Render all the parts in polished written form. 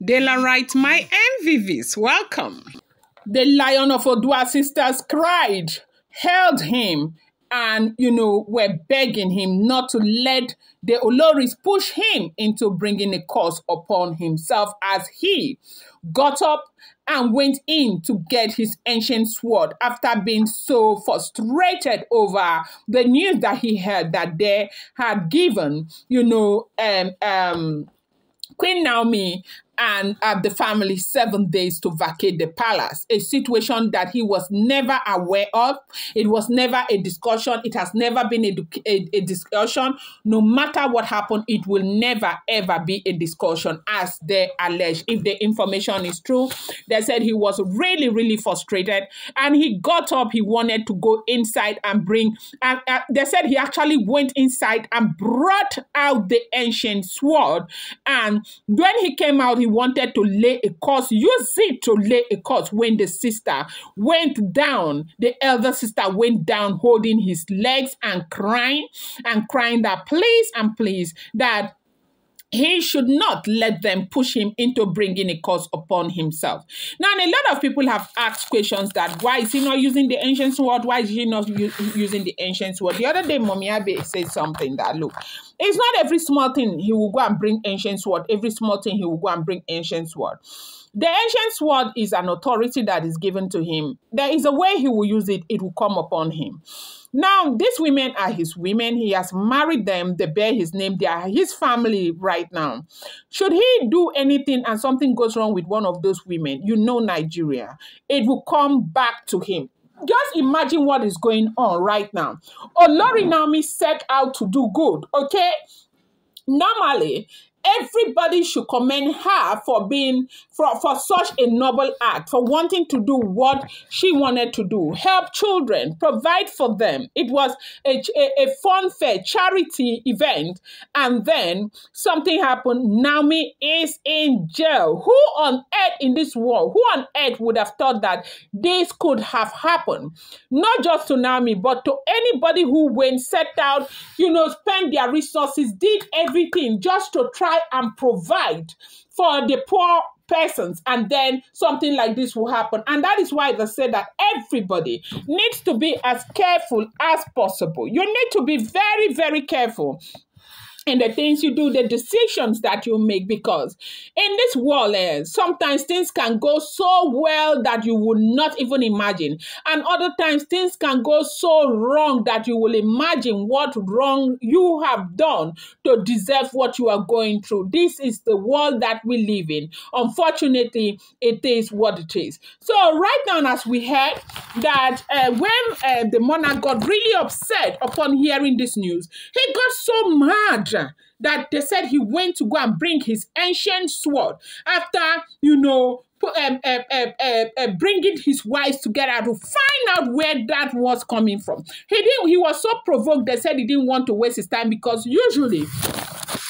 Dela writes, my MVVs, welcome. The Lion of Odua sisters cried, held him, and, were begging him not to let the Oloris push him into bringing a curse upon himself, as he got up and went in to get his ancient sword after being so frustrated over the news that he heard that they had given, Queen Naomi and the family 7 days to vacate the palace, a situation that he was never aware of. It was never a discussion. It has never been a discussion. No matter what happened, it will never, ever be a discussion, as they allege. If the information is true, they said he was really, really frustrated, and he got up. He wanted to go inside and bring, and they said he actually went inside and brought out the ancient sword. And when he came out, he wanted to lay a curse, use it to lay a curse. When the sister went down, the elder sister went down holding his legs and crying that please and please, that he should not let them push him into bringing a curse upon himself. Now, a lot of people have asked questions that why is he not using the ancient sword? Why is he not using the ancient sword? The other day, Mommy Abe said something that, look, it's not every small thing he will go and bring ancient sword. Every small thing he will go and bring ancient sword. The ancient sword is an authority that is given to him. There is a way he will use it. It will come upon him. Now, these women are his women. He has married them. They bear his name. They are his family right now. Should he do anything and something goes wrong with one of those women, Nigeria, it will come back to him. Just imagine what is going on right now. Olori Naomi set out to do good, okay? Normally, everybody should commend her for being, for such a noble act, for wanting to do what she wanted to do. Help children, provide for them. It was a fun fair charity event, and then something happened. Naomi is in jail. Who on earth in this world, who on earth would have thought that this could have happened? Not just to Naomi, but to anybody who went, set out, spent their resources, did everything just to try and provide for the poor persons, and then something like this will happen. And that is why they say that everybody needs to be as careful as possible. You need to be very, very careful in the things you do, the decisions that you make, because in this world, sometimes things can go so well that you would not even imagine. And other times things can go so wrong that you will imagine what wrong you have done to deserve what you are going through. This is the world that we live in. Unfortunately, it is what it is. So right now, as we heard that when the monarch got really upset upon hearing this news, he got so mad that they said he went to go and bring his ancient sword after, bringing his wives together to find out where that was coming from. He was so provoked, they said he didn't want to waste his time, because usually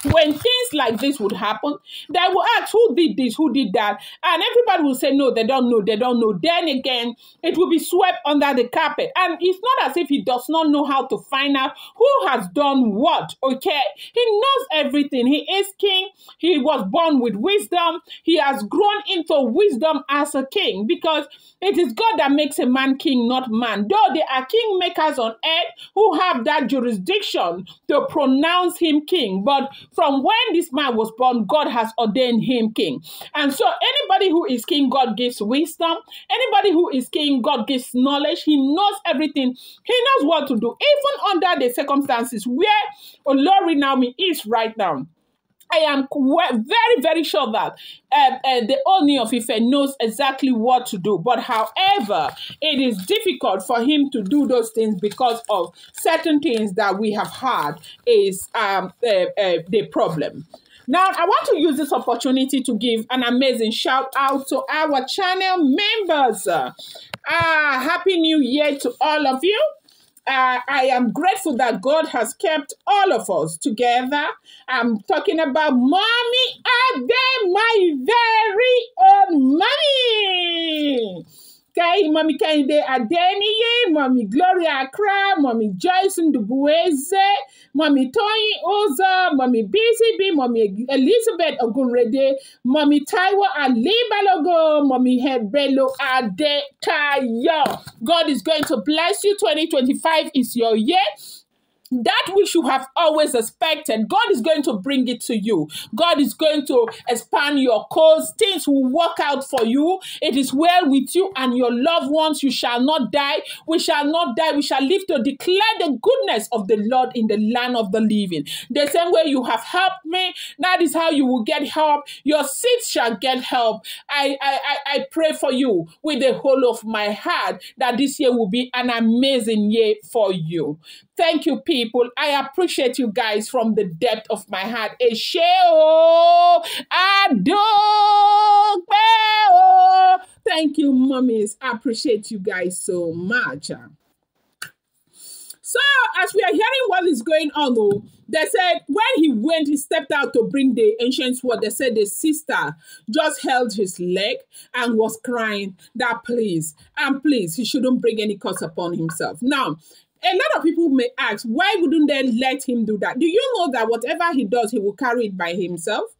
when things like this would happen, they will ask who did this, who did that, and everybody will say, no, they don't know, they don't know. Then again, it will be swept under the carpet. And it's not as if he does not know how to find out who has done what, okay? He knows everything. He is king. He was born with wisdom. He has grown into wisdom as a king, because it is God that makes a man king, not man. Though there are kingmakers on earth who have that jurisdiction to pronounce him king, but from when this man was born, God has ordained him king. And so anybody who is king, God gives wisdom. Anybody who is king, God gives knowledge. He knows everything. He knows what to do, even under the circumstances where Olori Naomi is right now. I am very, very sure that the Ooni of Ife knows exactly what to do. But however, it is difficult for him to do those things because of certain things that we have had is the problem. Now, I want to use this opportunity to give an amazing shout out to our channel members. Happy New Year to all of you. I am grateful that God has kept all of us together. I'm talking about Mommy Abe, my very own mommy. Okay, Adeniyi, Mommy Kehinde Adeniyi, Mommy Gloria Accra, Mommy Joyce Ndubueze, Mommy Tony Oza, Mommy BCB, Mommy Elizabeth Ogunrede, Mommy Taiwo Ali Balogo, Mommy Hebelo Adetayo. God is going to bless you. 2025 is your year. That which you have always expected, God is going to bring it to you. God is going to expand your cause. Things will work out for you. It is well with you and your loved ones. You shall not die. We shall not die. We shall live to declare the goodness of the Lord in the land of the living. The same way you have helped me, that is how you will get help. Your seeds shall get help. I pray for you with the whole of my heart that this year will be an amazing year for you. Thank you, people. I appreciate you guys from the depth of my heart. Thank you, mummies. I appreciate you guys so much. So, as we are hearing what is going on, though, they said when he stepped out to bring the ancient sword, they said the sister just held his leg and was crying that please, he shouldn't bring any curse upon himself. Now, a lot of people may ask, why wouldn't they let him do that? Do you know that whatever he does, he will carry it by himself?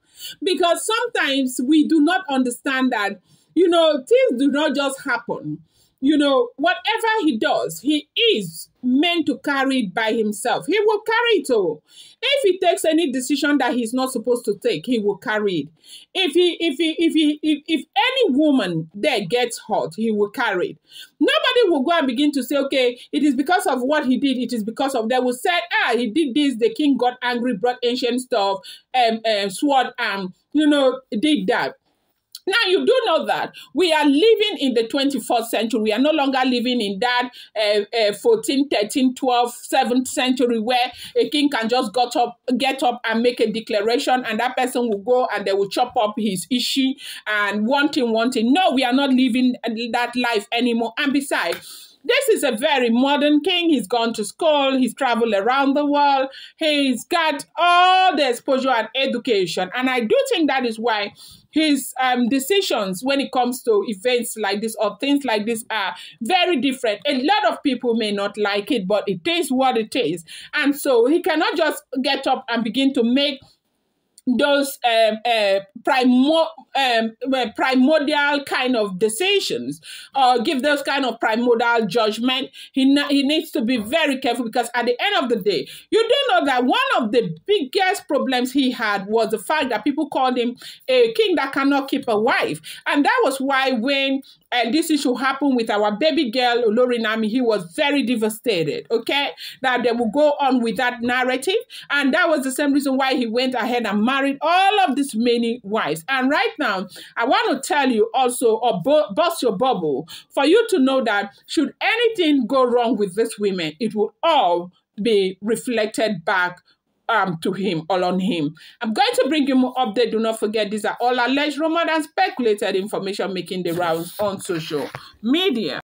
Because sometimes we do not understand that, things do not just happen. Whatever he does, he is meant to carry it by himself. He will carry it all. If he takes any decision that he's not supposed to take, he will carry it. If any woman there gets hurt, he will carry it. Nobody will go and begin to say, okay, it is because of what he did. It is because of, they will say, he did this. The king got angry, brought ancient stuff, sword, and, did that. Now, you do know that we are living in the 21st century. We are no longer living in that 14, 13, 12, 7th century where a king can just get up and make a declaration and that person will go and they will chop up his issue and one thing. No, we are not living that life anymore. And besides, this is a very modern king. He's gone to school. He's traveled around the world. He's got all the exposure and education. And I do think that is why his decisions when it comes to events like this or things like this are very different. A lot of people may not like it, but it is what it is. And so he cannot just get up and begin to make those primordial kind of decisions or give those kind of primordial judgment. He needs to be very careful because at the end of the day, you do know that one of the biggest problems he had was the fact that people called him a king that cannot keep a wife. And that was why when this issue happened with our baby girl, Olorinami, he was very devastated, okay? That they will go on with that narrative. And that was the same reason why he went ahead and married all of these many wives. And right now, I want to tell you also, or bust your bubble, for you to know that should anything go wrong with these women, it will all be reflected back to him or on him. I'm going to bring you more update. Do not forget, these are all alleged, rumored, and speculated information making the rounds on social media.